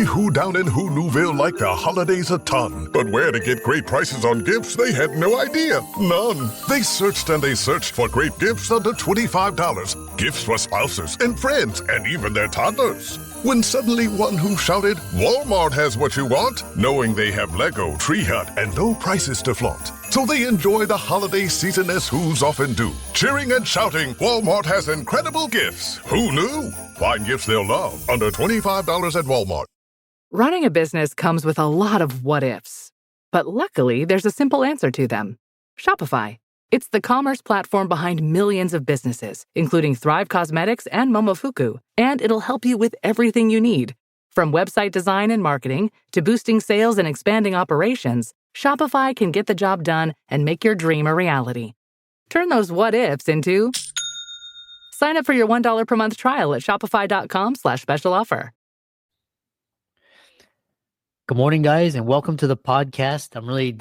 Every who down in Who Newville liked the holidays a ton, but where to get great prices on gifts they had no idea. None. They searched and they searched for great gifts under $25. Gifts for spouses and friends and even their toddlers. When suddenly one who shouted, Walmart has what you want, knowing they have Lego, Tree Hut, and no prices to flaunt. So they enjoy the holiday season as who's often do. Cheering and shouting, Walmart has incredible gifts. Who knew? Find gifts they'll love under $25 at Walmart. Running a business comes with a lot of what-ifs. But luckily, there's a simple answer to them. Shopify. It's the commerce platform behind millions of businesses, including Thrive Cosmetics and Momofuku, and it'll help you with everything you need. From website design and marketing to boosting sales and expanding operations, Shopify can get the job done and make your dream a reality. Turn those what-ifs into... Sign up for your $1 per month trial at shopify.com/special offer. Good morning, guys, and welcome to the podcast. I'm really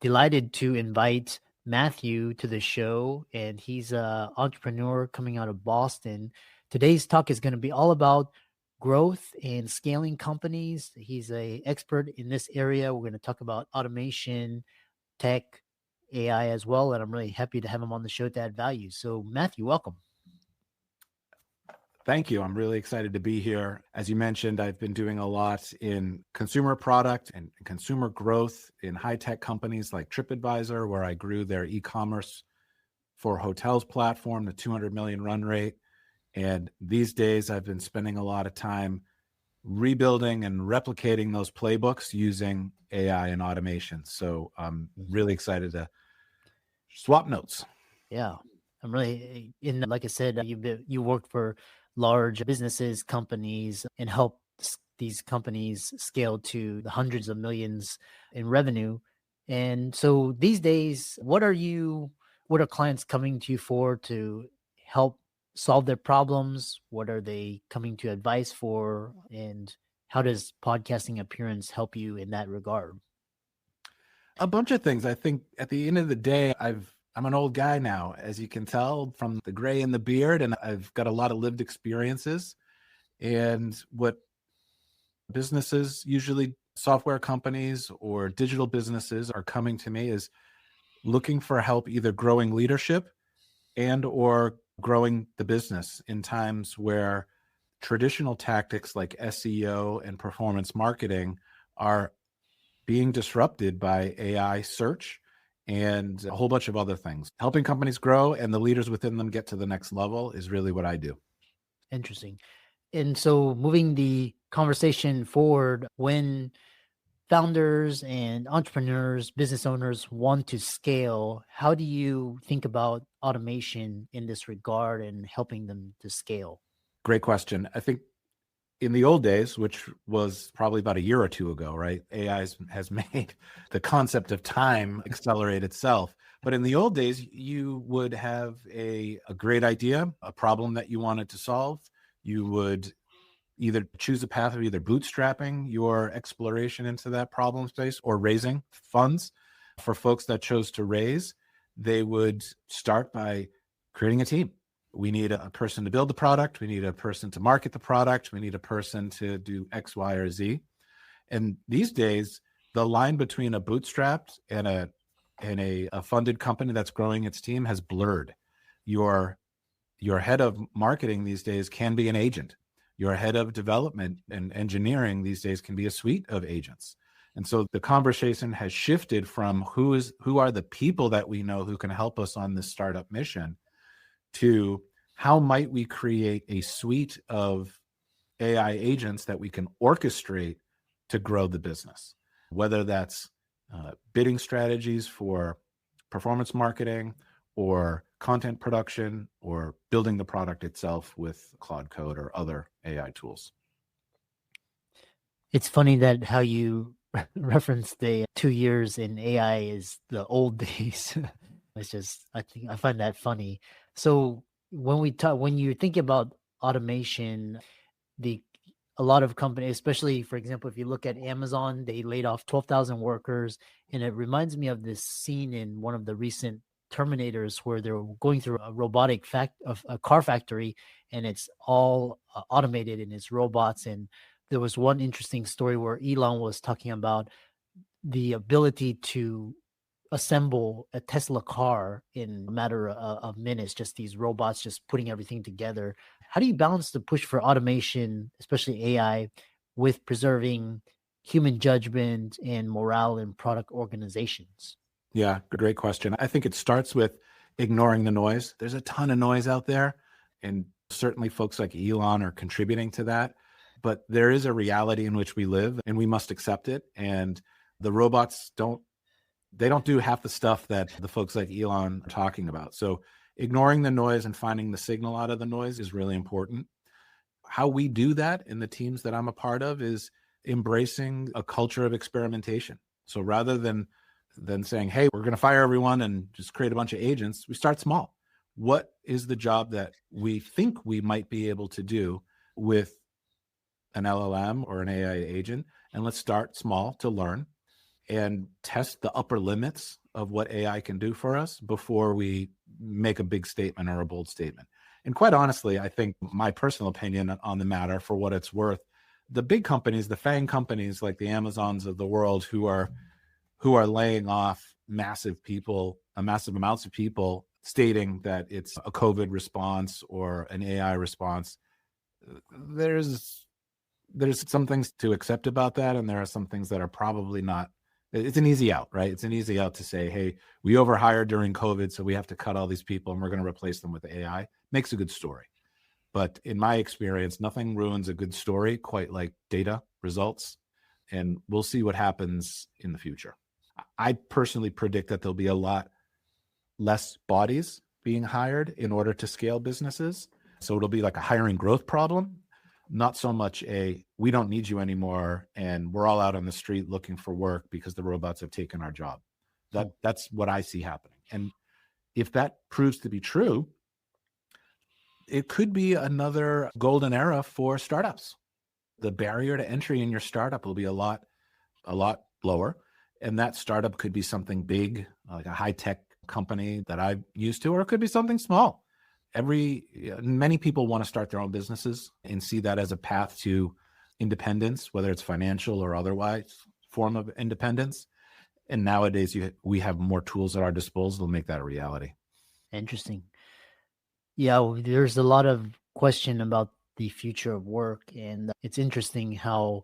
delighted to invite Matthew to the show, and he's an entrepreneur coming out of Boston. Today's talk is going to be all about growth and scaling companies. He's an expert in this area. We're going to talk about automation, tech, AI as well, and I'm really happy to have him on the show to add value. So, Matthew, welcome. Thank you. I'm really excited to be here. As you mentioned, I've been doing a lot in consumer product and consumer growth in high-tech companies like TripAdvisor, where I grew their e-commerce for hotels platform to 200 million run rate. And these days, I've been spending a lot of time rebuilding and replicating those playbooks using AI and automation. So I'm really excited to swap notes. Yeah, I'm really like I said, you worked for large businesses, companies, and help these companies scale to the hundreds of millions in revenue. And so these days, what are clients coming to you for to help solve their problems? What are they coming to advice for? And how does podcasting appearance help you in that regard? A bunch of things. I think at the end of the day, I'm an old guy now, as you can tell from the gray in the beard, and I've got a lot of lived experiences. And what businesses, usually software companies or digital businesses, are coming to me is looking for help either growing leadership and or growing the business in times where traditional tactics like SEO and performance marketing are being disrupted by AI search and a whole bunch of other things. Helping companies grow and the leaders within them get to the next level is really what I do. Interesting. And so moving the conversation forward, when founders and entrepreneurs, business owners want to scale, how do you think about automation in this regard and helping them to scale? Great question. I think in the old days, which was probably about a year or two ago, right? AI has made the concept of time accelerate itself. But in the old days, you would have a great idea, a problem that you wanted to solve. You would either choose a path of either bootstrapping your exploration into that problem space or raising funds. For folks that chose to raise, they would start by creating a team. We need a person to build the product. We need a person to market the product. We need a person to do X, Y, or Z. And these days, the line between a bootstrapped and a funded company that's growing its team has blurred. Your head of marketing these days can be an agent. Your head of development and engineering these days can be a suite of agents. And so the conversation has shifted from who are the people that we know who can help us on this startup mission to how might we create a suite of AI agents that we can orchestrate to grow the business, whether that's bidding strategies for performance marketing or content production or building the product itself with Claude Code or other AI tools. It's funny that how you reference the 2 years in AI is the old days. It's just, I find that funny. So when you think about automation, a lot of companies, especially, for example, if you look at Amazon, they laid off 12,000 workers. And it reminds me of this scene in one of the recent Terminators where they're going through a car factory, and it's all automated and it's robots. And there was one interesting story where Elon was talking about the ability to assemble a Tesla car in a matter of minutes, just these robots just putting everything together. How do you balance the push for automation, especially AI, with preserving human judgment and morale in product organizations? Yeah, great question. I think it starts with ignoring the noise. There's a ton of noise out there, and certainly folks like Elon are contributing to that. But there is a reality in which we live, and we must accept it. And the robots don't do half the stuff that the folks like Elon are talking about. So ignoring the noise and finding the signal out of the noise is really important. How we do that in the teams that I'm a part of is embracing a culture of experimentation. So rather than saying, hey, we're going to fire everyone and just create a bunch of agents, we start small. What is the job that we think we might be able to do with an LLM or an AI agent? And let's start small to learn and test the upper limits of what AI can do for us before we make a big statement or a bold statement. And quite honestly, I think my personal opinion on the matter, for what it's worth, the big companies, the FANG companies like the Amazons of the world who are laying off massive amounts of people, stating that it's a COVID response or an AI response, there's some things to accept about that, and there are some things that are probably not. It's an easy out, right? It's an easy out to say, hey, we overhired during COVID, so we have to cut all these people and we're going to replace them with AI. Makes a good story. But in my experience, nothing ruins a good story quite like data results. And we'll see what happens in the future. I personally predict that there'll be a lot less bodies being hired in order to scale businesses. So it'll be like a hiring growth problem, not so much a we don't need you anymore and we're all out on the street looking for work because the robots have taken our job. That's what I see happening. And if that proves to be true, it could be another golden era for startups. The barrier to entry in your startup will be a lot lower. And that startup could be something big, like a high-tech company that I'm used to, or it could be something small. Many people want to start their own businesses and see that as a path to independence, whether it's financial or otherwise form of independence. And nowadays we have more tools at our disposal to make that a reality. Interesting. Yeah, there's a lot of question about the future of work, and it's interesting how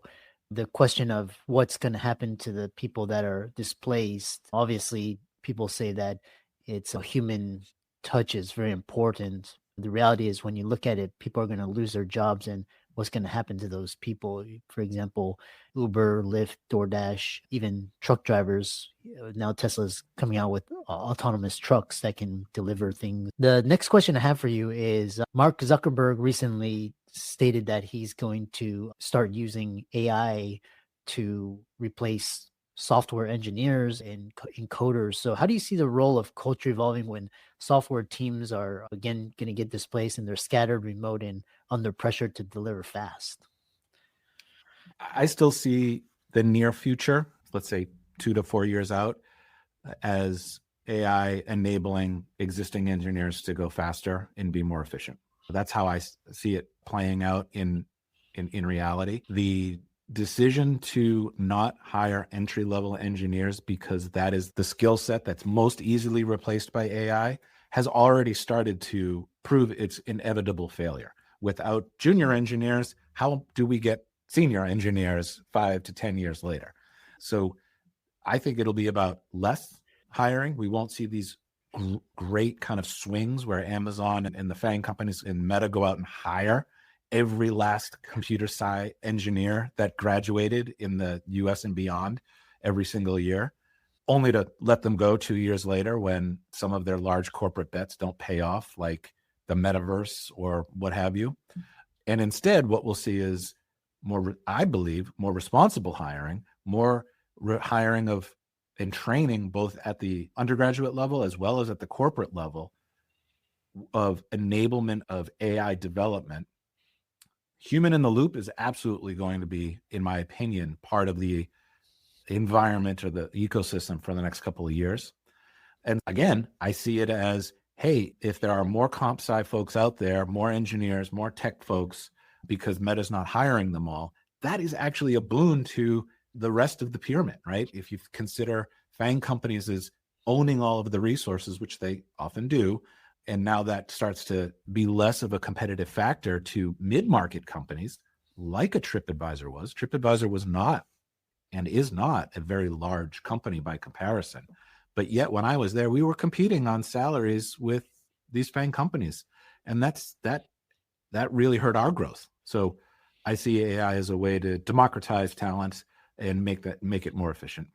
the question of what's going to happen to the people that are displaced. Obviously, people say that it's a human touch is very important. The reality is, when you look at it, people are going to lose their jobs, and what's going to happen to those people? For example, Uber, Lyft, DoorDash, even truck drivers. Now Tesla's coming out with autonomous trucks that can deliver things. The next question I have for you is Mark Zuckerberg recently stated that he's going to start using AI to replace software engineers and encoders. So how do you see the role of culture evolving when software teams are again going to get displaced and they're scattered, remote, and under pressure to deliver fast? I still see the near future, let's say 2 to 4 years out, as AI enabling existing engineers to go faster and be more efficient. That's how I see it playing out in reality. The decision to not hire entry-level engineers because that is the skill set that's most easily replaced by AI has already started to prove its inevitable failure. Without junior engineers, how do we get senior engineers 5 to 10 years later? So I think it'll be about less hiring. We won't see these great kind of swings where Amazon and the FANG companies and Meta go out and hire every last computer science engineer that graduated in the US and beyond every single year, only to let them go 2 years later when some of their large corporate bets don't pay off, like the metaverse or what have you. And instead, what we'll see is I believe, more responsible hiring, more hiring of and training both at the undergraduate level as well as at the corporate level of enablement of AI development. Human in the loop is absolutely going to be, in my opinion, part of the environment or the ecosystem for the next couple of years. And again, I see it as, hey, if there are more comp sci folks out there, more engineers, more tech folks, because Meta's not hiring them all, that is actually a boon to the rest of the pyramid, right? If you consider FANG companies as owning all of the resources, which they often do, and now that starts to be less of a competitive factor to mid-market companies like a TripAdvisor was. TripAdvisor was not and is not a very large company by comparison. But yet when I was there, we were competing on salaries with these FANG companies. And that really hurt our growth. So I see AI as a way to democratize talent and make it more efficient.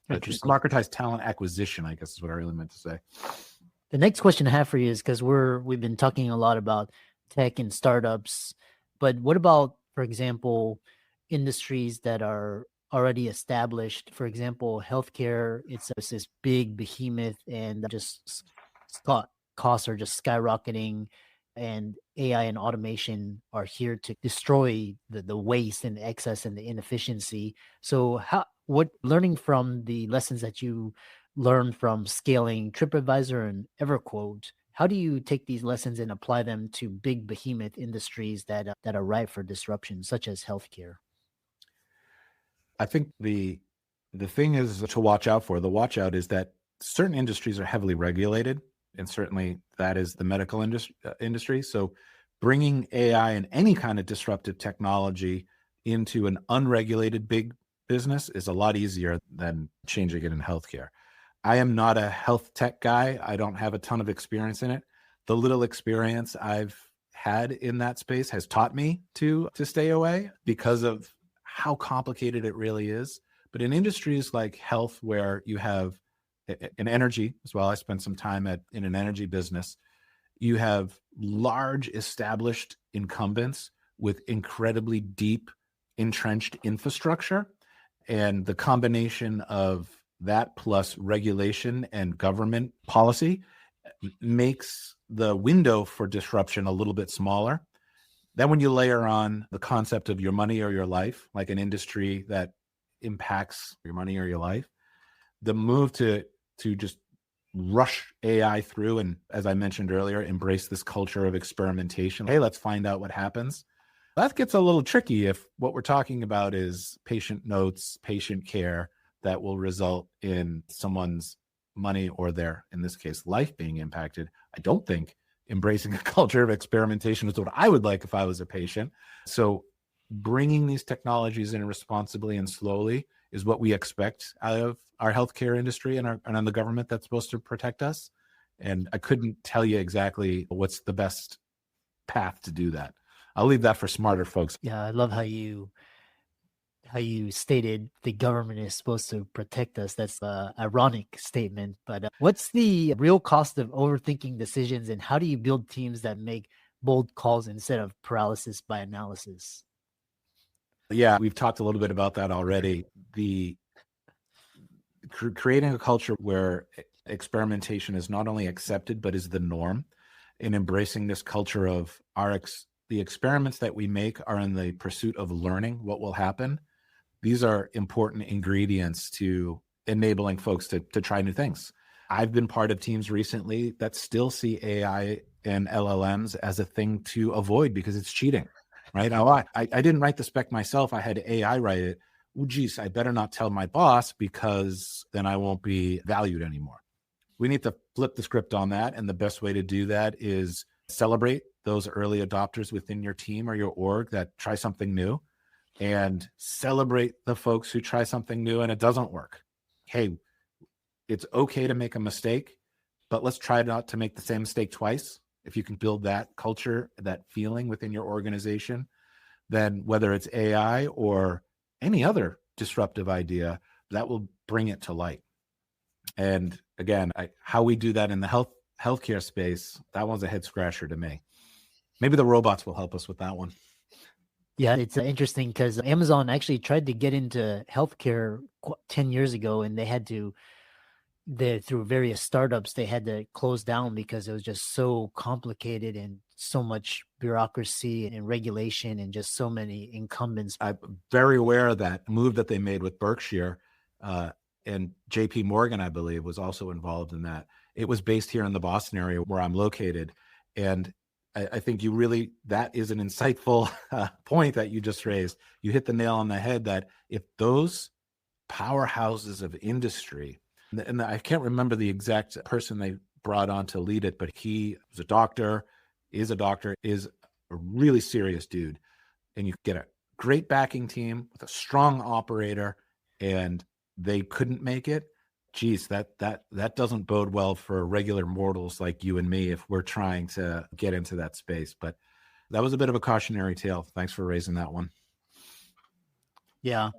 Democratize talent acquisition, I guess is what I really meant to say. The next question I have for you is, because we've been talking a lot about tech and startups, but what about, for example, industries that are already established? For example, healthcare, it's this big behemoth, and just costs are just skyrocketing, and AI and automation are here to destroy the waste and the excess and the inefficiency. So learning from the lessons that you learned from scaling TripAdvisor and EverQuote, how do you take these lessons and apply them to big behemoth industries that are ripe for disruption, such as healthcare? I think the thing is to watch out for. The watch out is that certain industries are heavily regulated, and certainly that is the medical industry. So bringing AI and any kind of disruptive technology into an unregulated big business is a lot easier than changing it in healthcare. I am not a health tech guy. I don't have a ton of experience in it. The little experience I've had in that space has taught me to stay away because of how complicated it really is. But in industries like health, where you have an energy as well, I spent some time in an energy business, you have large established incumbents with incredibly deep entrenched infrastructure. And the combination of that plus regulation and government policy makes the window for disruption a little bit smaller. Then when you layer on the concept of your money or your life, like an industry that impacts your money or your life, the move to just rush AI through, and as I mentioned earlier, embrace this culture of experimentation. Hey, let's find out what happens. That gets a little tricky if what we're talking about is patient notes, patient care that will result in someone's money or their, in this case, life being impacted. I don't think embracing a culture of experimentation is what I would like if I was a patient. So bringing these technologies in responsibly and slowly is what we expect out of our healthcare industry and on the government that's supposed to protect us. And I couldn't tell you exactly what's the best path to do that. I'll leave that for smarter folks. Yeah, I love how you stated the government is supposed to protect us. That's an ironic statement. But what's the real cost of overthinking decisions, and how do you build teams that make bold calls instead of paralysis by analysis? Yeah, we've talked a little bit about that already. The creating a culture where experimentation is not only accepted, but is the norm, and embracing this culture of the experiments that we make are in the pursuit of learning what will happen. These are important ingredients to enabling folks to try new things. I've been part of teams recently that still see AI and LLMs as a thing to avoid because it's cheating, right? Oh, I didn't write the spec myself. I had AI write it. Oh, geez, I better not tell my boss because then I won't be valued anymore. We need to flip the script on that. And the best way to do that is celebrate those early adopters within your team or your org that try something new, and celebrate the folks who try something new and it doesn't work. Hey, it's okay to make a mistake, but let's try not to make the same mistake twice. If you can build that culture, that feeling within your organization, then whether it's AI or any other disruptive idea, that will bring it to light. And again, how we do that in the healthcare space, that one's a head scratcher to me. Maybe the robots will help us with that one. Yeah, it's interesting because Amazon actually tried to get into healthcare 10 years ago, and through various startups, they had to close down because it was just so complicated and so much bureaucracy and regulation and just so many incumbents. I'm very aware of that move that they made with Berkshire, and JP Morgan, I believe, was also involved in that. It was based here in the Boston area where I'm located. And I think that is an insightful point that you just raised. You hit the nail on the head that if those powerhouses of industry, and I can't remember the exact person they brought on to lead it, but he was a doctor, is a really serious dude. And you get a great backing team with a strong operator, and they couldn't make it. Geez, that doesn't bode well for regular mortals like you and me if we're trying to get into that space. But that was a bit of a cautionary tale. Thanks for raising that one. Yeah.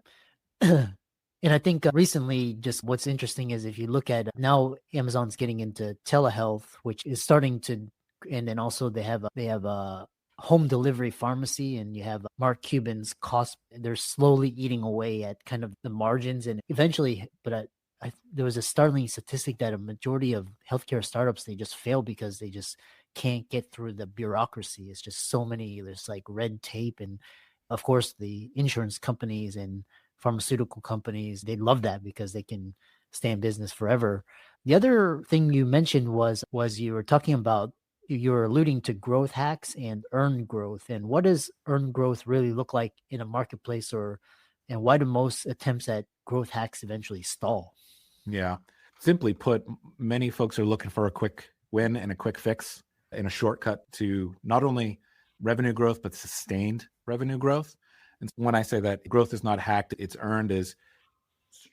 And I think recently, just what's interesting is if you look at now, Amazon's getting into telehealth, which is starting to, and then also they have a home delivery pharmacy, and you have Mark Cuban's cost. They're slowly eating away at kind of the margins, and eventually, but there was a startling statistic that a majority of healthcare startups, they just fail because they just can't get through the bureaucracy. It's just so many, there's like red tape, and of course the insurance companies and pharmaceutical companies, they love that because they can stay in business forever. The other thing you mentioned was you were talking about, you were alluding to growth hacks and earned growth. And what does earned growth really look like in a marketplace, and why do most attempts at growth hacks eventually stall? Yeah. Simply put, many folks are looking for a quick win and a quick fix and a shortcut to not only revenue growth, but sustained revenue growth. And when I say that growth is not hacked, it's earned, is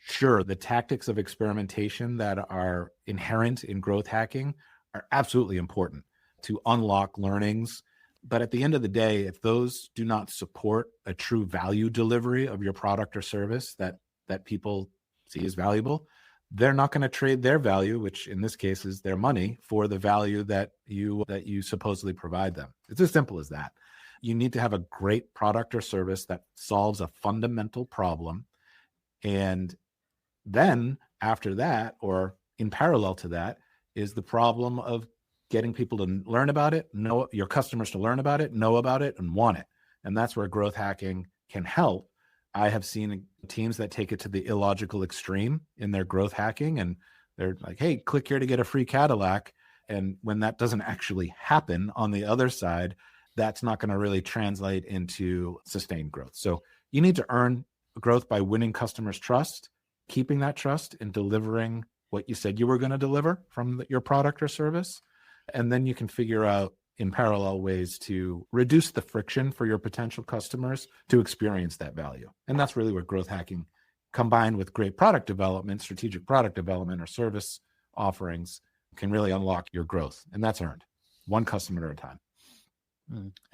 sure, the tactics of experimentation that are inherent in growth hacking are absolutely important to unlock learnings. But at the end of the day, if those do not support a true value delivery of your product or service that people see as valuable, they're not going to trade their value, which in this case is their money, for the value that you supposedly provide them. It's as simple as that. You need to have a great product or service that solves a fundamental problem. And then after that, or in parallel to that, is the problem of getting people to learn about it, know your customers to learn about it, know about it, and want it. And that's where growth hacking can help. I have seen teams that take it to the illogical extreme in their growth hacking, and they're like, hey, click here to get a free Cadillac. And when that doesn't actually happen on the other side, that's not going to really translate into sustained growth. So you need to earn growth by winning customers' trust, keeping that trust, and delivering what you said you were going to deliver from your product or service. And then you can figure out in parallel ways to reduce the friction for your potential customers to experience that value. And that's really where growth hacking combined with great product development, strategic product development, or service offerings can really unlock your growth. And that's earned one customer at a time.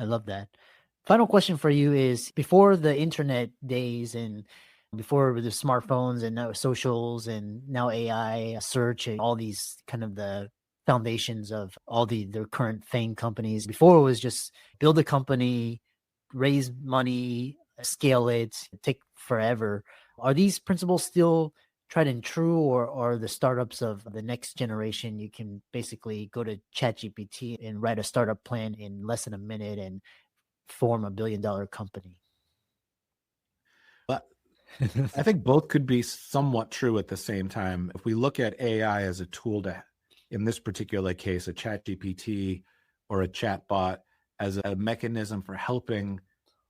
I love that. Final question for you is, before the internet days and before the smartphones and now socials and now AI, search, and all these kind of the foundations of all their current FANG companies, before it was just build a company, raise money, scale it, take forever. Are these principles still tried and true, or are the startups of the next generation, you can basically go to ChatGPT and write a startup plan in less than a minute and form $1 billion company? But I think both could be somewhat true at the same time. If we look at AI as a tool to, in this particular case, a ChatGPT or a chatbot as a mechanism for helping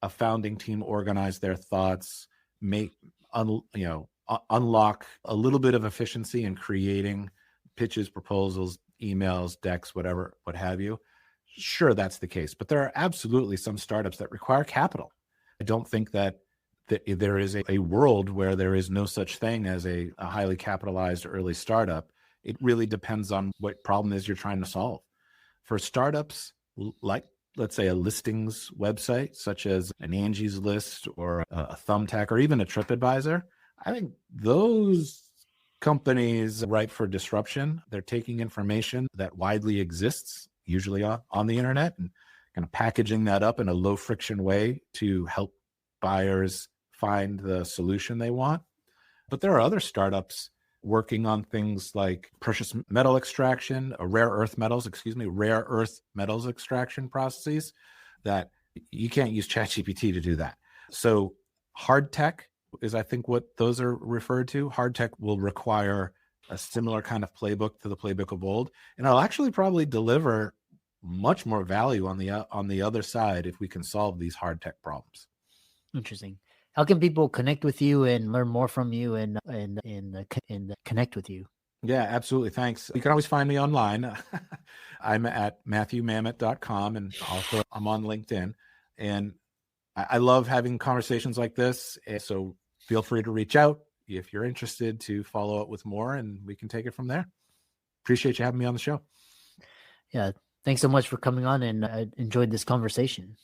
a founding team organize their thoughts, unlock a little bit of efficiency in creating pitches, proposals, emails, decks, whatever, what have you. Sure, that's the case. But there are absolutely some startups that require capital. I don't think that there is a world where there is no such thing as a highly capitalized early startup. It really depends on what problem is you're trying to solve. For startups like, let's say, a listings website, such as an Angie's List or a Thumbtack or even a TripAdvisor, I think those companies are ripe for disruption. They're taking information that widely exists, usually on the internet, and kind of packaging that up in a low friction way to help buyers find the solution they want. But there are other startups working on things like precious metal extraction, rare earth metals extraction processes that you can't use ChatGPT to do that. So hard tech is, I think, what those are referred to. Hard tech will require a similar kind of playbook to the playbook of old, and it'll actually probably deliver much more value on the other side if we can solve these hard tech problems. Interesting. How can people connect with you and learn more from you and connect with you? Yeah, absolutely. Thanks. You can always find me online. I'm at MatthewMamet.com, and also I'm on LinkedIn. And I love having conversations like this. And so feel free to reach out if you're interested to follow up with more, and we can take it from there. Appreciate you having me on the show. Yeah. Thanks so much for coming on, and I enjoyed this conversation.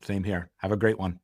Same here. Have a great one.